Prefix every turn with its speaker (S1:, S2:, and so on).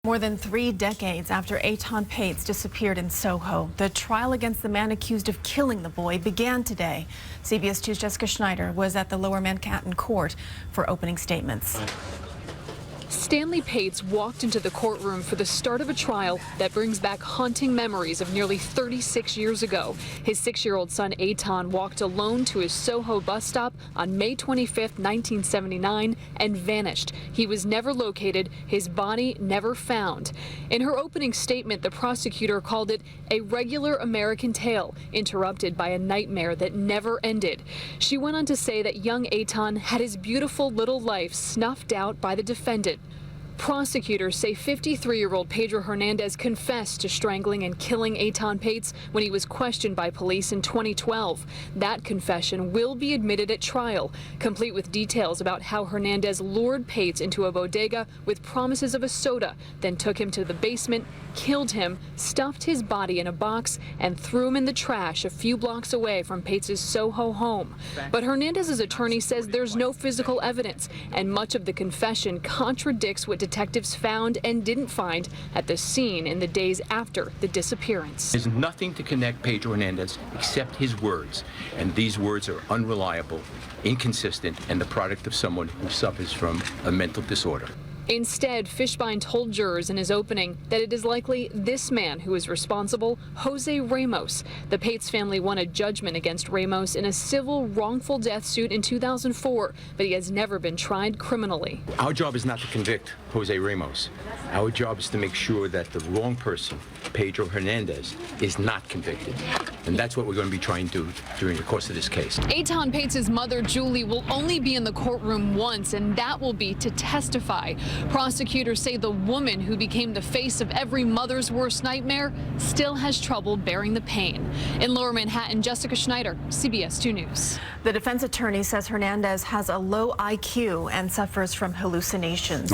S1: More than 3 decades after Etan Patz disappeared in Soho, the trial against the man accused of killing the boy began today. CBS 2's Jessica Schneider was at the Lower Manhattan court for opening statements.
S2: Stanley Patz walked into the courtroom for the start of a trial that brings back haunting memories of nearly 36 years ago. His 6-year-old son Etan walked alone to his Soho bus stop on May 25, 1979 and vanished. He was never located, his body never found. In her opening statement, the prosecutor called it a regular American tale, interrupted by a nightmare that never ended. She went on to say that young Etan had his beautiful little life snuffed out by the defendant. Prosecutors say 53-year-old Pedro Hernandez confessed to strangling and killing Etan Patz when he was questioned by police in 2012. That confession will be admitted at trial, complete with details about how Hernandez lured Patz into a bodega with promises of a soda, then took him to the basement, killed him, stuffed his body in a box, and threw him in the trash a few blocks away from Patz's Soho home. But Hernandez's attorney says there's no physical evidence, and much of the confession contradicts what detectives found and didn't find at the scene in the days after the disappearance.
S3: There's nothing to connect Pedro Hernandez except his words, and these words are unreliable, inconsistent, and the product of someone who suffers from a mental disorder.
S2: Instead, Fishbein told jurors in his opening that it is likely this man who is responsible, Jose Ramos. The Patz family won a judgment against Ramos in a civil wrongful death suit in 2004, but he has never been tried criminally.
S3: Our job is not to convict Jose Ramos. Our job is to make sure that the wrong person, Pedro Hernandez, is not convicted. And that's what we're going to be trying to do during the course of this case.
S2: Etan Patz's mother, Julie, will only be in the courtroom once, and that will be to testify. Prosecutors say the woman who became the face of every mother's worst nightmare still has trouble bearing the pain. In Lower Manhattan, Jessica Schneider, CBS 2 News.
S1: The defense attorney says Hernandez has a low IQ and suffers from hallucinations.